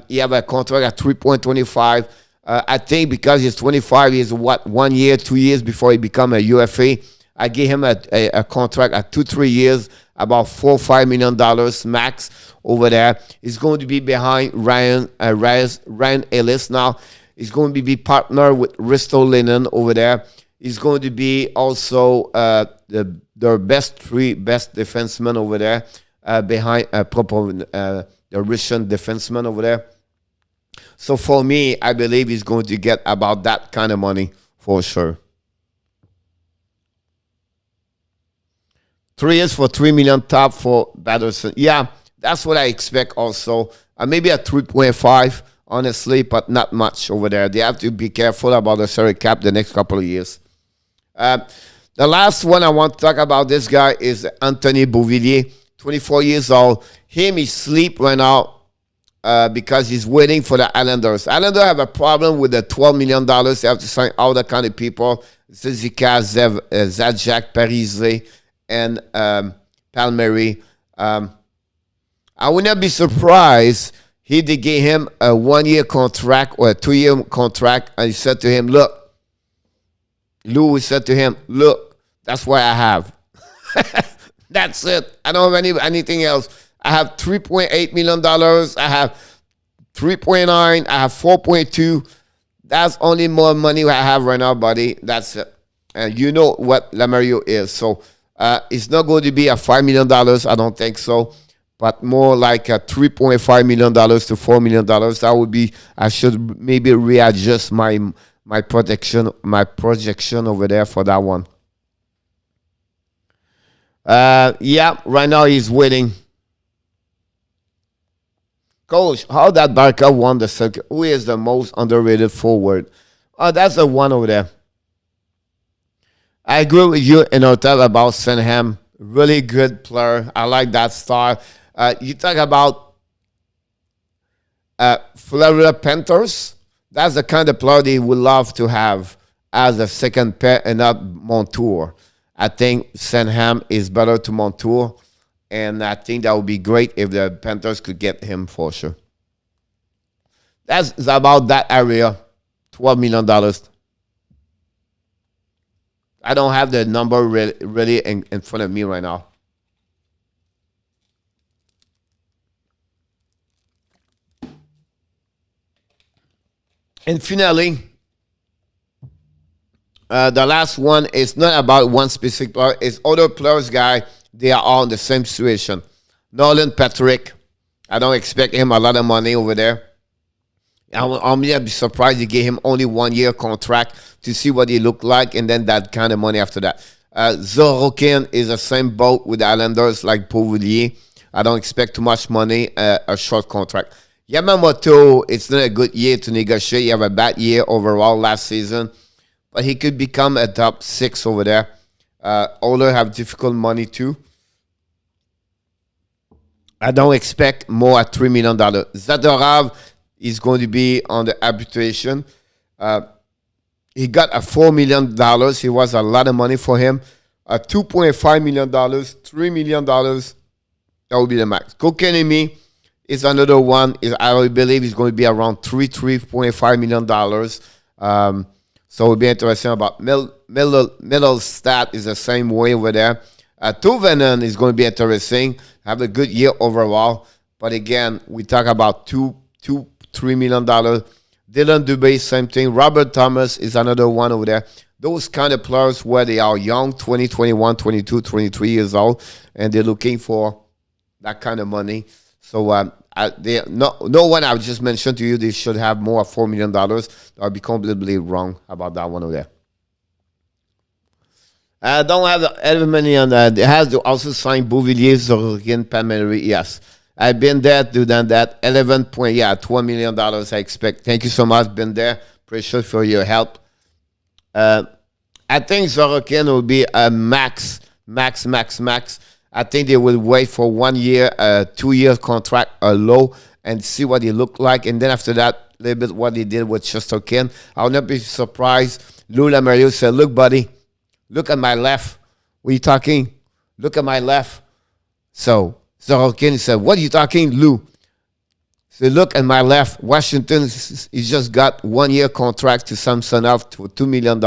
He have a contract at 3.25. I think because he's 25, he's 1 year, 2 years before he become a UFA. I gave him a contract at 2-3 years, about $4-5 million max over there. He's going to be behind Ryan Ellis now. He's going to be partner with Ristolainen over there. He's going to be also their three best defensemen over there behind the Russian defenseman over there. So for me, I believe he's going to get about that kind of money for sure. 3 years for $3 million top for BATHERSON. Yeah, that's what I expect also. Maybe a 3.5, honestly, but not much over there. They have to be careful about the salary cap the next couple of years. The last one I want to talk about, this guy is Anthony Beauvillier, 24 years old. Him, he sleep right now because he's waiting for the Islanders. Islanders have a problem with the $12 million. They have to sign all the kind of people. Zizika, Zajac, Parise, and Palmieri. I would not be surprised if they gave him a 1-year contract or a 2-year contract, and he said to him, look, Lou said to him, look, that's what I have. That's it. I don't have anything else. I have $3.8 million. I have 3.9. I have 4.2. That's only more money I have right now, buddy. That's it. And you know what Lamario is. So it's not going to be a $5 million. I don't think so. But more like a $3.5 million to $4 million. That would be, I should maybe readjust my projection over there for that one. Yeah, right now he's waiting. Coach, how that Barca won the circuit? Who is the most underrated forward? Oh, that's the one over there. I agree with you in hotel about SANHEIM. Really good player. I like that star. You talk about Florida Panthers. That's the kind of player they would love to have as a second pair and not Montour. I think SANHEIM is better to Montour, and I think that would be great if the Panthers could get him for sure. That's about that area, $12 million. I don't have the number really in front of me right now. And finally, the last one is not about one specific player. It's other players, guy. They are all in the same situation. Nolan Patrick. I don't expect him a lot of money over there. I'm be surprised they gave him only 1-year contract to see what he looked like, and then that kind of money after that. Sorokin is the same boat with the Islanders like Beauvillier. I don't expect too much money, a short contract. Yamamoto, it's not a good year to negotiate. He have a bad year overall last season, but he could become a top 6 over there. Oilers have difficult money too. I don't expect more at $3 million. Zadorov is going to be on the arbitration. He got a $4 million. It was a lot of money for him. $2.5 million, $3 million. That would be the max. Kokenemi is another one. I believe it's going to be around $3.5 million. So it'll be interesting about middle stat is the same way over there. Tuvenen is going to be interesting. Have a good year overall. But again, we talk about $3 million. Dylan Dubé, same thing. Robert Thomas is another one over there. Those kind of players where they are young, 20, 21, 22, 23 years old, and they're looking for that kind of money. So no one I've just mentioned to you, they should have more $4 million. I'll be completely wrong about that one over there. I don't have any money on that. It has to also sign Beauvillier, Sorokin, Palmieri. Yes. I've been there, done that. $12 million I expect. Thank you so much, been there. Appreciate for your help. I think Sorokin will be a max. I think they will wait for 1 year, 2-year contract, low, and see what he look like. And then after that, a little bit what he did with Shesterkin. I'll not be surprised. Lou Lamoriello said, look, buddy, look at my left. What are you talking? Look at my left. So Sorokin said, what are you talking, Lou? So look at my left. Washington he's just got 1 year contract to Samsonov for $2 million.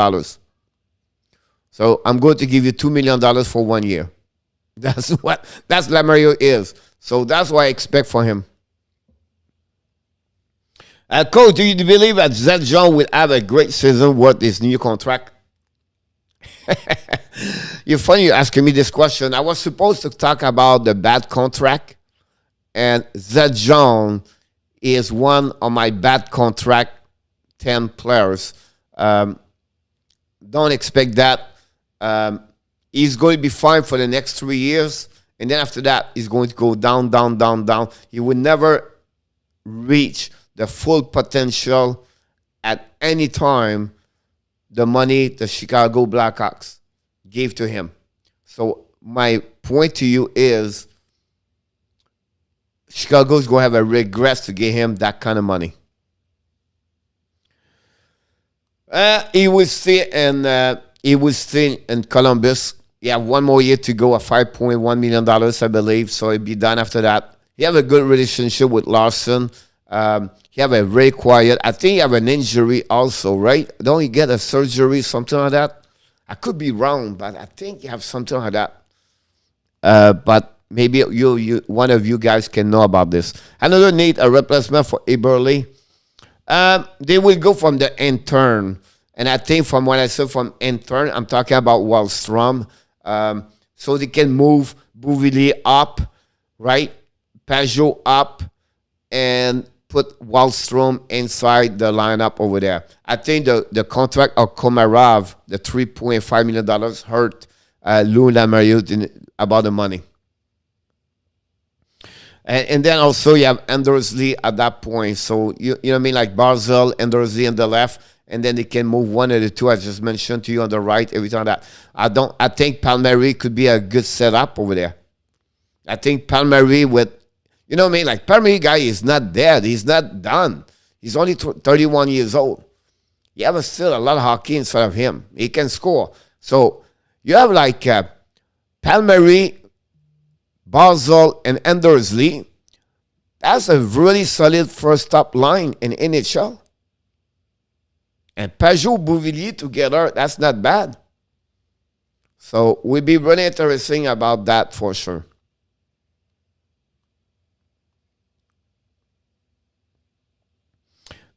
So I'm going to give you $2 million for 1 year. That's Lamario is. So that's what I expect for him. Coach, do you believe that Zach John will have a great season with his new contract? You're funny you're asking me this question. I was supposed to talk about the bad contract, and Zach John is one of my bad contract 10 players. Don't expect that. He's going to be fine for the next 3 years, and then after that, he's going to go down, down, down, down. He will never reach the full potential at any time the money the Chicago Blackhawks gave to him. So my point to you is Chicago's going to have a regret to give him that kind of money. He will stay in Columbus. He have 1 more year to go at $5.1 million, I believe. So he'll be done after that. He have a good relationship with Larson. He have a very quiet. I think he have an injury also, right? Don't he get a surgery, something like that? I could be wrong, but I think you have something like that. But maybe you one of you guys can know about this. Another need a replacement for Eberle. They will go from the intern, and I think from what I said from intern, I'm talking about Wallstrom. So they can move Beauvillier up, right? Pajot up, and put Wallstrom inside the lineup over there. I think the contract of Komarov, the $3.5 million, hurt Lou Lamoriello about the money. And then also you have Nhl'S at that point. So, you know what I mean? Like Barzal, Nhl'S on the left, and then they can move one of the two I just mentioned to you on the right, every time that. I think Palmieri could be a good setup over there. I think Palmieri with, you know what I mean? Like, Palmieri guy is not dead. He's not done. He's only 31 years old. You have still a lot of hockey inside of him. He can score. So you have like Palmieri, Barzal, and Nhl'S. That's a really solid first top line in NHL. And Pajot, Beauvillier together, that's not bad. So we'll be really interesting about that for sure.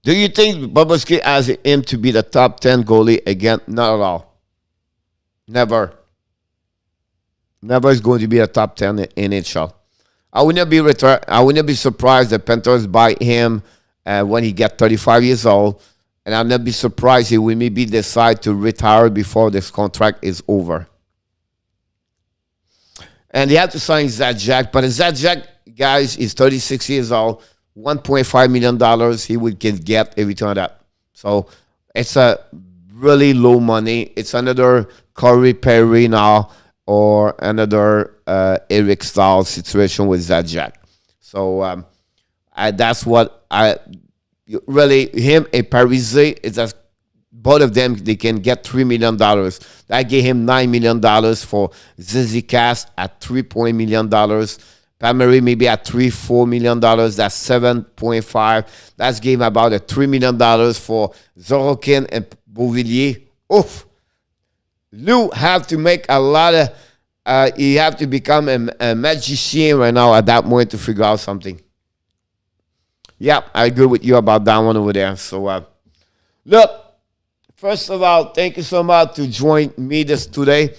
Do you think Bobrovsky has him to be the top 10 goalie again? Not at all. Never. Never is going to be a top 10 in NHL. I would not be surprised the Panthers buy him when he gets 35 years old. And I'll not be surprised he will maybe decide to retire before this contract is over. And they have to sign Zach Jack. But Zach Jack, guys, is 36 years old. $1.5 million he would get every time that. So it's a really low money. It's another Corey Perry now or another Eric Staal situation with Zach Jack. So that's what I really, him and Parise, it's just both of them, they can get $3 million. I gave him $9 million for Zizikas at $3 million. Palmieri maybe at $4 million. That's 7.5. That's gave him about a $3 million for Sorokin and Beauvillier. Oof. Lou have to make a lot of, he have to become a magician right now at that moment to figure out something. Yeah, I agree with you about that one over there. So, look, first of all, thank you so much to join me today.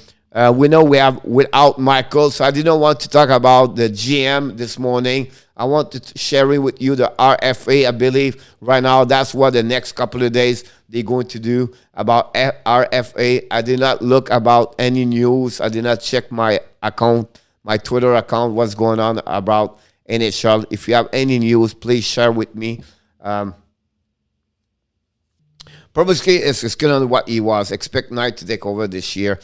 We know we have without Michael, so I didn't want to talk about the GM this morning. I wanted to share with you the RFA, I believe. Right now, that's what the next couple of days they're going to do about RFA. I did not look about any news. I did not check my account, my Twitter account, what's going on about NHL. If you have any news, please share with me. Bobrovsky is kind of what he was. Expect Knight to take over this year.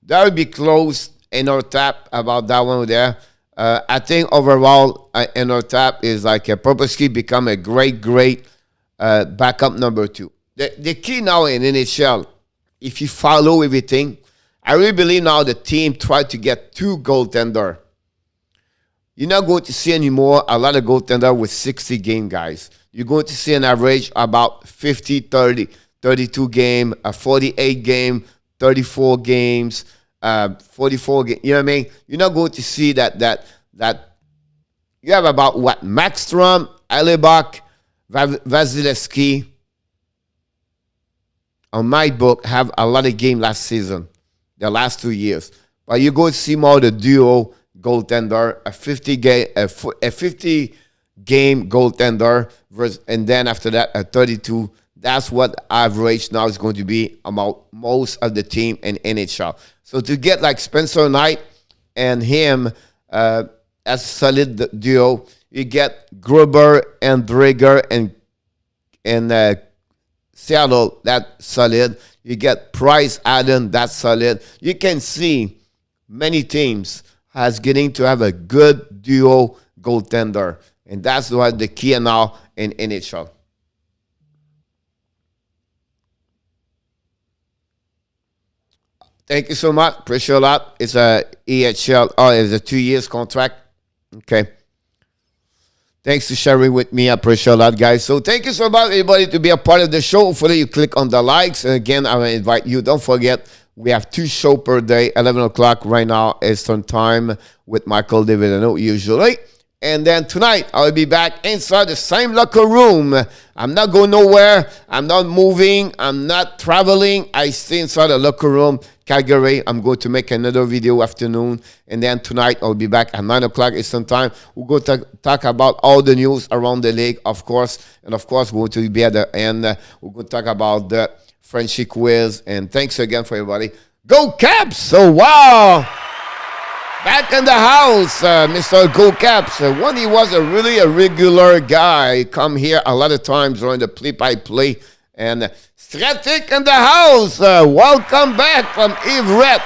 That will be close in our tap about that one there. I think overall in our tap is like a Bobrovsky become a great backup number 2. The key now in NHL, if you follow everything, I really believe now the team tried to get 2 goaltender. you're not going to see anymore a lot of goaltenders with 60 game guys. You're going to see an average about 50, 30, 32 game, a 48 game, 34 games, 44 games. You know what I mean? You're not going to see that you have about what? Markstrom, Alibok, Vasilevsky, on my book, have a lot of game last season, the last 2 years. But you're going to see more the duo goaltender, a 50 game goaltender, and then after that, a 32. That's what average now is going to be about most of the team in NHL. So to get like Spencer Knight and him as a solid duo, you get Gruber and Drager and Seattle, that's solid. You get Price, Allen, that's solid. You can see many teams has getting to have a good duo goaltender. And that's what the key now in NHL. Thank you so much. Appreciate a lot. It's a EHL. Oh, it's a 2 years contract. Okay. Thanks for sharing with me. I appreciate a lot, guys. So thank you so much, everybody, to be a part of the show. Hopefully you click on the likes. And again, I will invite you. Don't forget, we have 2 shows per day, 11 o'clock right now, Eastern time, with Michael David usually. And then tonight, I'll be back inside the same locker room. I'm not going nowhere. I'm not moving. I'm not traveling. I stay inside the locker room, Calgary. I'm going to make another video afternoon. And then tonight, I'll be back at 9 o'clock Eastern time. We're going to talk about all the news around the league, of course. And, of course, we're going to be at the end. We're going to talk about the Frenchy quiz. And thanks again for everybody. Go Caps! So, wow! Back in the house, Mr. Go Caps. When he was a regular guy, come here a lot of times during the play-by-play. And Stratic in the house. Welcome back from Everett.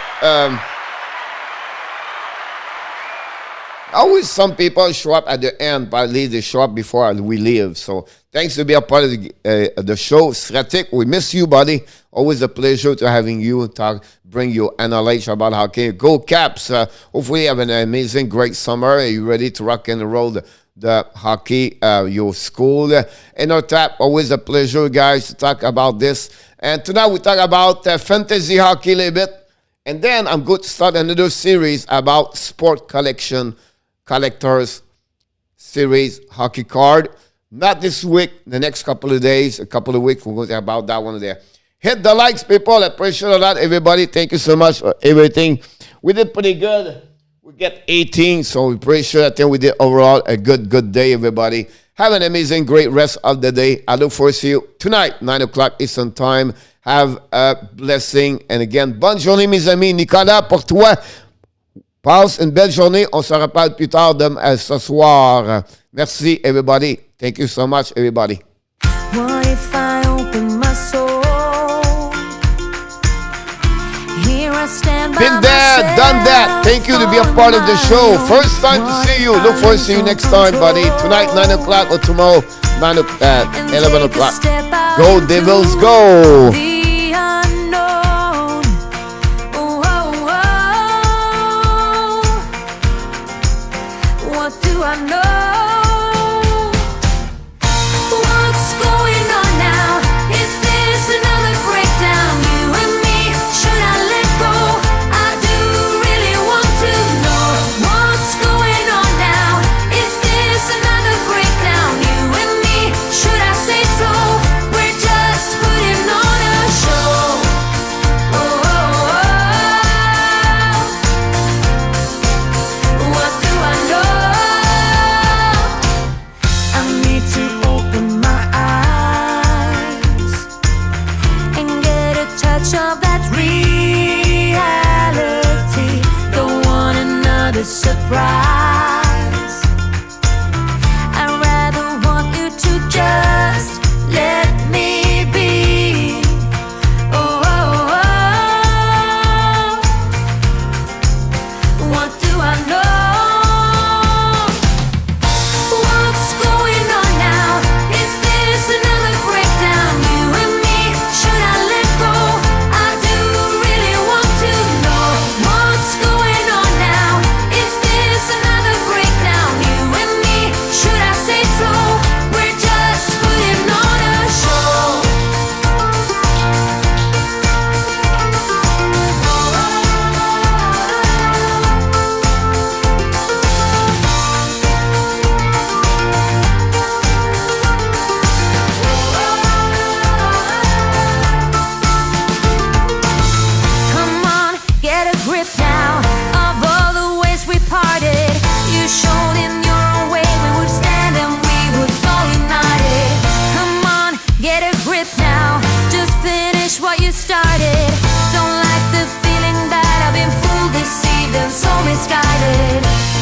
Always some people show up at the end, but at least they show up before we leave. So thanks to be a part of the show. Stratic, we miss you, buddy. Always a pleasure to having you talk, bring you knowledge about hockey. Go Caps. Hopefully you have an amazing, great summer. Are you ready to rock and roll the hockey, your school? And our tap, always a pleasure, guys, to talk about this. And tonight we talk about fantasy hockey a little bit. And then I'm going to start another series about sport collectors series, hockey card. Not this week, the next couple of days, a couple of weeks, we're going to talk about that one there. Hit the likes, people. I appreciate a lot, everybody. Thank you so much for everything. We did pretty good. We get 18, so we appreciate it. I think we did overall a good day, everybody. Have an amazing, great rest of the day. I look forward to see you tonight, 9 o'clock Eastern Time. Have a blessing. And again, bonne journée, mes amis. Nicolas, pour toi. Passe une belle journée. On se reparle plus tard ce soir. Merci, everybody. Thank you so much, everybody. What if I open my soul? Here I stand by Been there, done that. Thank you to be a part of the show. First time to see you. Look forward to see you next time, buddy. Tonight, 9 o'clock, or tomorrow, 11 o'clock. Go, Devils, go. The unknown. Oh, oh, oh. What do I know? What's going on now? Is this another breakdown? You and me, should I let go? I do really want to know what's going on now. Is this another breakdown? You and me, should I say so? We're just putting on a show. so misguided.